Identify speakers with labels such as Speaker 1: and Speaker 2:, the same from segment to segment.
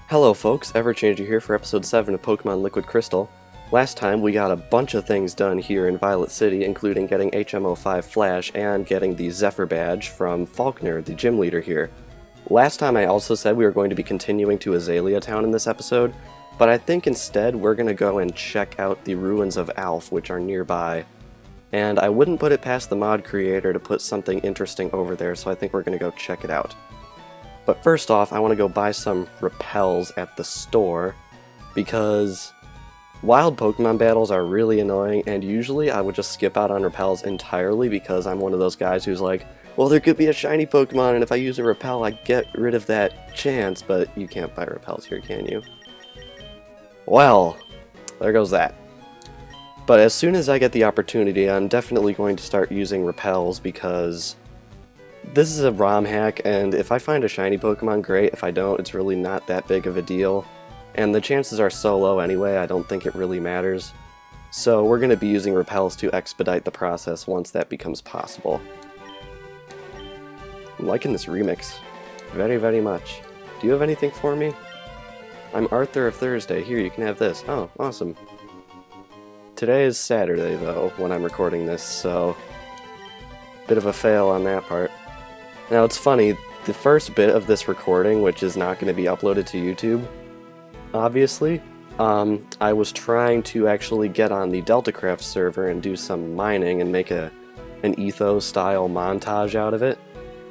Speaker 1: Hello folks, Everchanger here for episode 7 of Pokémon Liquid Crystal. Last time we got a bunch of things done here in Violet City, including getting HM05 Flash and getting the Zephyr badge from Falkner, the gym leader here. Last time I also said we were going to be continuing to Azalea Town in this episode, but I think instead we're going to go and check out the ruins of Alph, which are nearby. And I wouldn't put it past the mod creator to put something interesting over there, so I think we're going to go check it out. But first off, I want to go buy some repels at the store, because wild Pokemon battles are really annoying, and usually I would just skip out on repels entirely because I'm one of those guys who's like, well, there could be a shiny Pokemon, and if I use a repel, I get rid of that chance, but you can't buy repels here, can you? Well, there goes that. But as soon as I get the opportunity, I'm definitely going to start using repels because this is a ROM hack, and if I find a shiny Pokemon, great. If I don't, it's really not that big of a deal. And the chances are so low anyway, I don't think it really matters. So we're going to be using repels to expedite the process once that becomes possible. I'm liking this remix very, very much. Do you have anything for me? I'm Arthur of Thursday. Here, you can have this. Oh, awesome. Today is Saturday, though, when I'm recording this, so bit of a fail on that part. Now, it's funny, the first bit of this recording, which is not going to be uploaded to YouTube, obviously, I was trying to actually get on the DeltaCraft server and do some mining and make an Ethos-style montage out of it,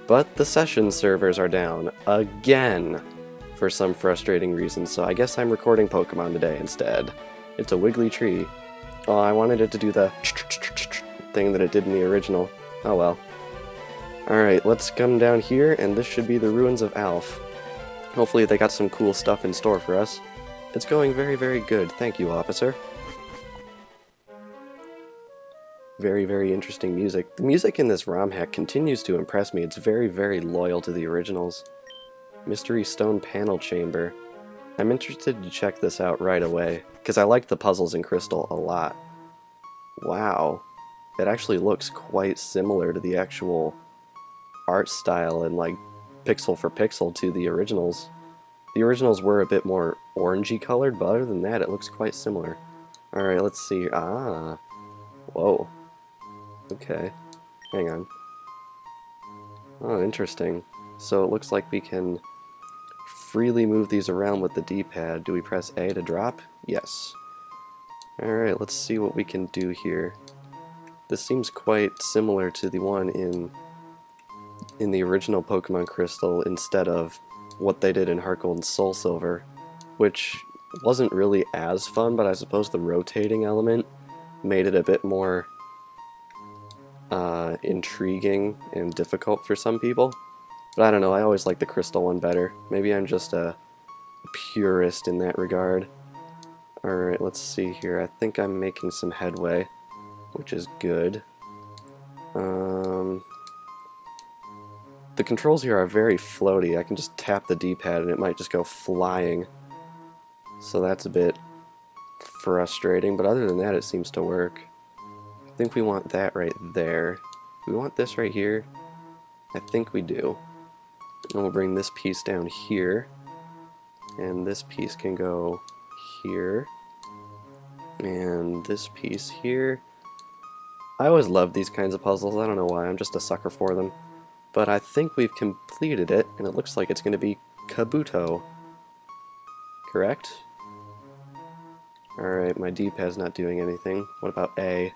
Speaker 1: but the session servers are down again for some frustrating reason, so I guess I'm recording Pokemon today instead. It's a wiggly tree. Oh, I wanted it to do the thing that it did in the original. Oh well. Alright, let's come down here, and this should be the ruins of Alph. Hopefully they got some cool stuff in store for us. It's going very, very good. Thank you, officer. Very, very interesting music. The music in this ROM hack continues to impress me. It's very, very loyal to the originals. Mystery Stone Panel Chamber. I'm interested to check this out right away, because I like the puzzles in Crystal a lot. Wow. It actually looks quite similar to the actual art style and like pixel for pixel to the originals. The originals were a bit more orangey colored, but other than that it looks quite similar. Alright, let's see. Ah. Whoa. Okay. Hang on. Oh, interesting. So it looks like we can freely move these around with the D-pad. Do we press A to drop? Yes. Alright, let's see what we can do here. This seems quite similar to the one in the original Pokemon Crystal instead of what they did in Heart Gold and Soul Silver, which wasn't really as fun, but I suppose the rotating element made it a bit more intriguing and difficult for some people. But I don't know, I always like the Crystal one better. Maybe I'm just a purist in that regard. Alright, let's see here. I think I'm making some headway, which is good. The controls here are very floaty. I can just tap the D-pad and it might just go flying. So that's a bit frustrating, but other than that it seems to work. I think we want that right there. We want this right here? I think we do. And we'll bring this piece down here. And this piece can go here. And this piece here. I always love these kinds of puzzles. I don't know why. I'm just a sucker for them. But I think we've completed it, and it looks like it's going to be Kabuto. Correct? Alright, my D-pad's not doing anything. What about A?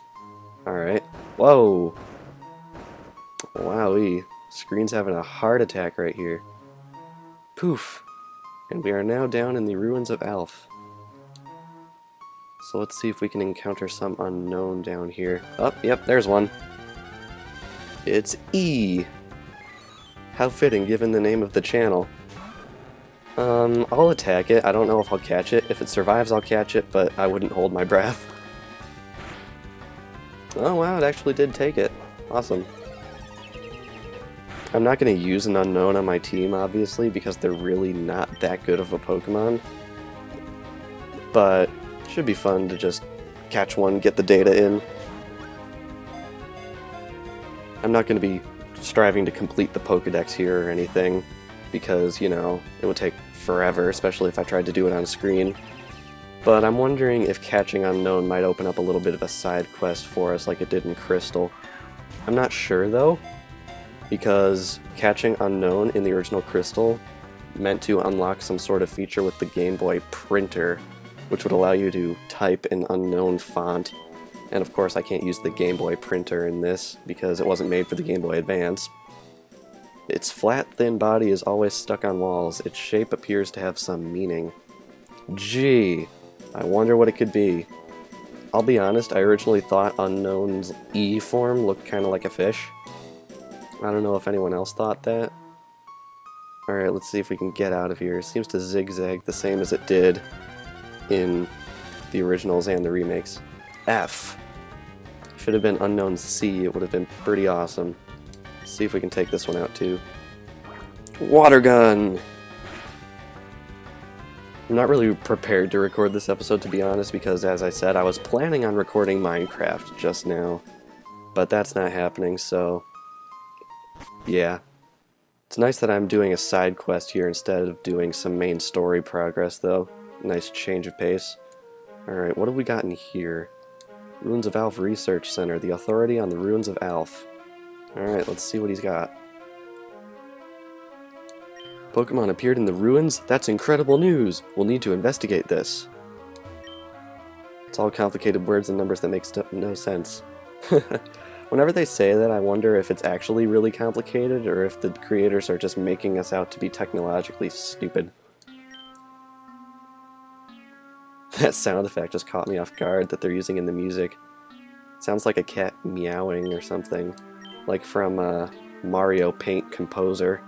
Speaker 1: Alright. Whoa! Wowee. Screen's having a heart attack right here. Poof! And we are now down in the ruins of Alph. So let's see if we can encounter some unknown down here. Oh, yep, there's one. It's E! How fitting, given the name of the channel. I'll attack it. I don't know if I'll catch it. If it survives, I'll catch it, but I wouldn't hold my breath. Oh wow, it actually did take it. Awesome. I'm not going to use an unknown on my team, obviously, because they're really not that good of a Pokemon. But it should be fun to just catch one, get the data in. I'm not going to be striving to complete the Pokédex here or anything. because, you know, it would take forever, especially if I tried to do it on screen. But I'm wondering if catching Unknown might open up a little bit of a side quest for us like it did in Crystal. I'm not sure though, because catching Unknown in the original Crystal meant to unlock some sort of feature with the Game Boy printer, which would allow you to type an unknown font. And of course I can't use the Game Boy printer in this because it wasn't made for the Game Boy Advance. Its flat, thin body is always stuck on walls. Its shape appears to have some meaning. Gee, I wonder what it could be. I'll be honest, I originally thought Unknown's E form looked kind of like a fish. I don't know if anyone else thought that. Alright, let's see if we can get out of here. It seems to zigzag the same as it did in the originals and the remakes. F. If it had been Unknown C, it would have been pretty awesome. Let's see if we can take this one out too. Water gun! I'm not really prepared to record this episode, to be honest, because as I said, I was planning on recording Minecraft just now. But that's not happening, so yeah. It's nice that I'm doing a side quest here instead of doing some main story progress, though. Nice change of pace. Alright, what have we got in here? Ruins of Alph Research Center, the authority on the ruins of Alph. Alright, let's see what he's got. Pokemon appeared in the ruins? That's incredible news! We'll need to investigate this. It's all complicated words and numbers that make no sense. Whenever they say that, I wonder if it's actually really complicated or if the creators are just making us out to be technologically stupid. That sound effect just caught me off guard that they're using in the music. It sounds like a cat meowing or something, like from Mario Paint Composer.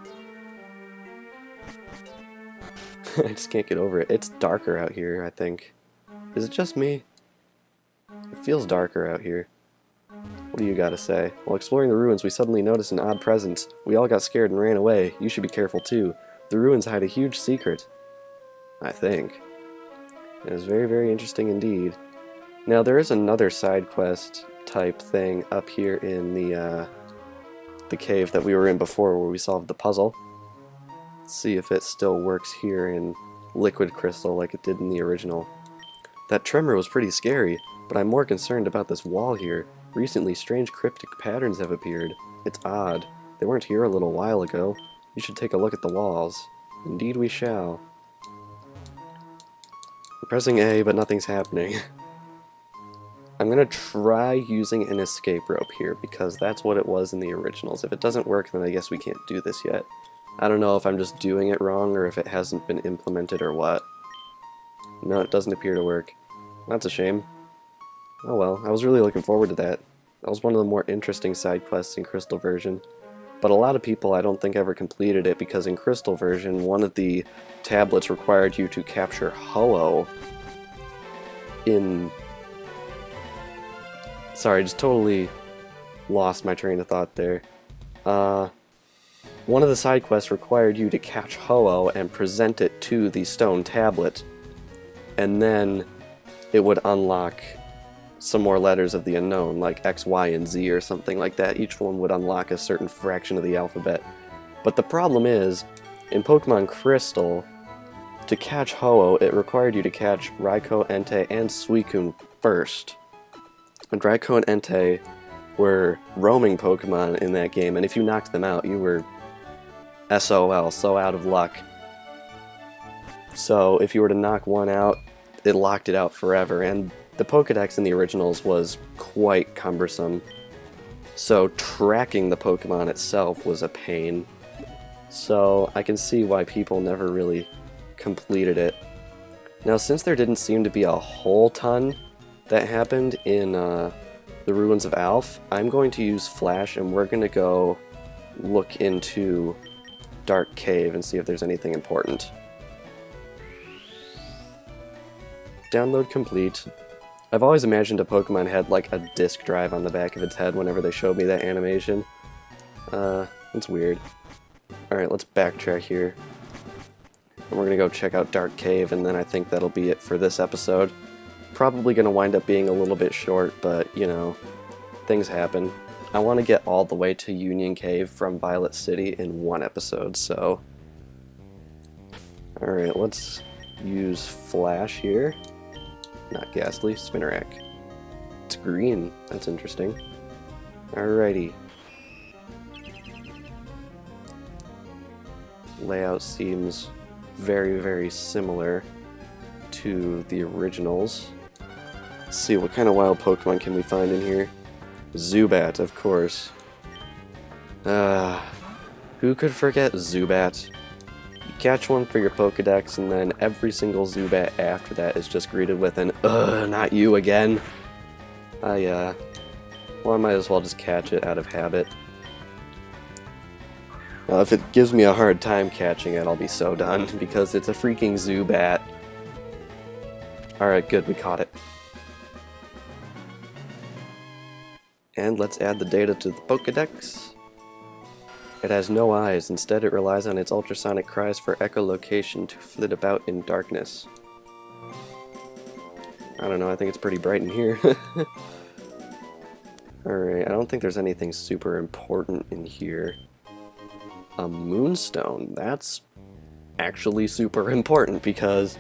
Speaker 1: I just can't get over it. It's darker out here, I think. Is it just me? It feels darker out here. What do you gotta say? While exploring the ruins, we suddenly noticed an odd presence. We all got scared and ran away. You should be careful too. The ruins hide a huge secret. I think. It is very, very interesting indeed. Now, there is another side quest type thing up here in the cave that we were in before where we solved the puzzle. Let's see if it still works here in Liquid Crystal like it did in the original. That tremor was pretty scary, but I'm more concerned about this wall here. Recently, strange cryptic patterns have appeared. It's odd. They weren't here a little while ago. You should take a look at the walls. Indeed we shall. I'm pressing A, but nothing's happening. I'm gonna try using an escape rope here, because that's what it was in the originals. If it doesn't work, then I guess we can't do this yet. I don't know if I'm just doing it wrong, or if it hasn't been implemented or what. No, it doesn't appear to work. That's a shame. Oh well, I was really looking forward to that. That was one of the more interesting side quests in Crystal version. But a lot of people I don't think ever completed it because in Crystal version, one of the tablets required you to capture Ho-Oh in... Sorry, just totally lost my train of thought there. One of the side quests required you to catch Ho-Oh and present it to the stone tablet, and then it would unlock some more letters of the unknown, like X, Y, and Z or something like that. Each one would unlock a certain fraction of the alphabet. But the problem is, in Pokemon Crystal, to catch Ho-Oh, it required you to catch Raikou, Entei, and Suicune first. And Raikou and Entei were roaming Pokemon in that game, and if you knocked them out, you were SOL, so out of luck. So if you were to knock one out, it locked it out forever, and the Pokédex in the originals was quite cumbersome, so tracking the Pokemon itself was a pain. So I can see why people never really completed it. Now, since there didn't seem to be a whole ton that happened in the Ruins of Alph, I'm going to use Flash and we're going to go look into Dark Cave and see if there's anything important. Download complete. I've always imagined a Pokemon had like a disk drive on the back of its head whenever they showed me that animation. It's weird. Alright, let's backtrack here. And we're gonna go check out Dark Cave, and then I think that'll be it for this episode. Probably gonna wind up being a little bit short, but, you know, things happen. I want to get all the way to Union Cave from Violet City in one episode, so Alright, let's use Flash here. Not Ghastly, Spinarak. It's green. That's interesting. Alrighty. Layout seems very, very similar to the originals. Let's see, what kind of wild Pokemon can we find in here? Zubat, of course. Who could forget Zubat? You catch one for your Pokedex, and then every single Zubat after that is just greeted with an, not you again. Well, I might as well just catch it out of habit. Now, if it gives me a hard time catching it, I'll be so done, because it's a freaking Zubat. Alright, good, we caught it. And let's add the data to the Pokedex. It has no eyes, instead it relies on its ultrasonic cries for echolocation to flit about in darkness. I don't know, I think it's pretty bright in here. Alright, I don't think there's anything super important in here. A Moonstone, that's actually super important because,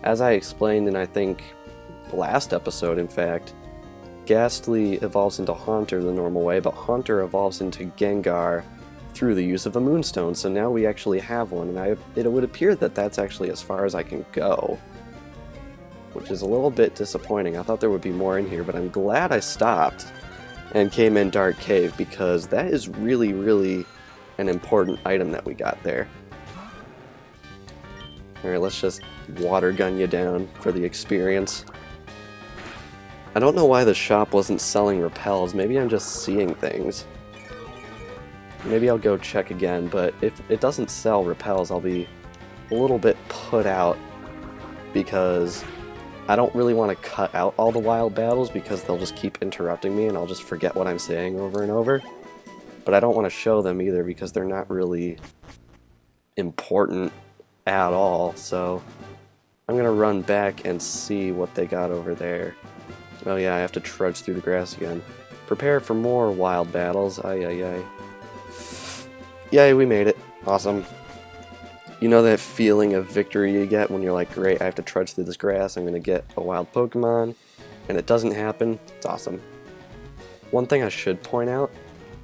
Speaker 1: as I explained in I think the last episode in fact, Ghastly evolves into Haunter the normal way, but Haunter evolves into Gengar through the use of a Moonstone, so now we actually have one, and it would appear that that's actually as far as I can go. Which is a little bit disappointing. I thought there would be more in here, but I'm glad I stopped and came in Dark Cave, because that is really, really an important item that we got there. Alright, let's just water gun you down for the experience. I don't know why the shop wasn't selling repels. Maybe I'm just seeing things. Maybe I'll go check again, but if it doesn't sell repels, I'll be a little bit put out, because I don't really want to cut out all the wild battles because they'll just keep interrupting me and I'll just forget what I'm saying over and over. But I don't want to show them either because they're not really important at all, so I'm going to run back and see what they got over there. Oh yeah, I have to trudge through the grass again. Prepare for more wild battles. Ay, ay, ay. Yay, we made it. Awesome. You know that feeling of victory you get when you're like, great, I have to trudge through this grass, I'm going to get a wild Pokemon, and it doesn't happen? It's awesome. One thing I should point out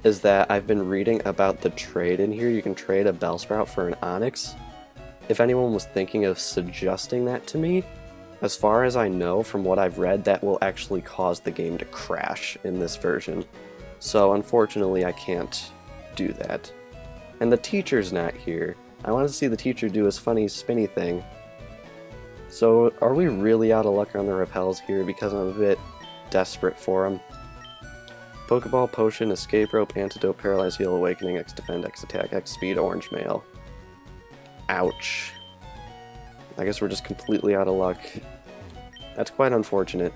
Speaker 1: is that I've been reading about the trade in here. You can trade a Bellsprout for an Onix. If anyone was thinking of suggesting that to me, as far as I know from what I've read, that will actually cause the game to crash in this version. So unfortunately I can't do that. And the teacher's not here. I want to see the teacher do his funny spinny thing. So are we really out of luck on the repels here, because I'm a bit desperate for them? Pokeball, Potion, Escape Rope, Antidote, Paralyze, Heal, Awakening, X Defend, X Attack, X Speed, Orange Mail. Ouch. I guess we're just completely out of luck. That's quite unfortunate.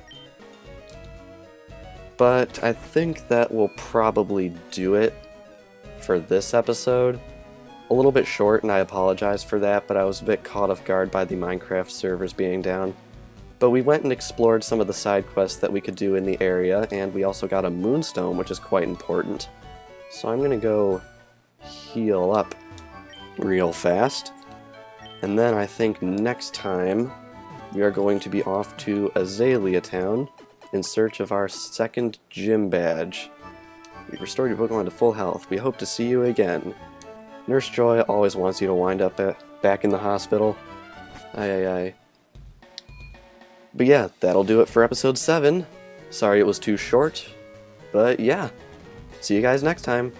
Speaker 1: But I think that will probably do it for this episode. A little bit short, and I apologize for that, but I was a bit caught off guard by the Minecraft servers being down. But we went and explored some of the side quests that we could do in the area, and we also got a Moonstone, which is quite important. So I'm going to go heal up real fast. And then I think next time we are going to be off to Azalea Town in search of our second gym badge. We've restored your Pokemon to full health. We hope to see you again. Nurse Joy always wants you to wind up back in the hospital. Aye, aye, aye. But yeah, that'll do it for episode 7. Sorry it was too short, but yeah. See you guys next time.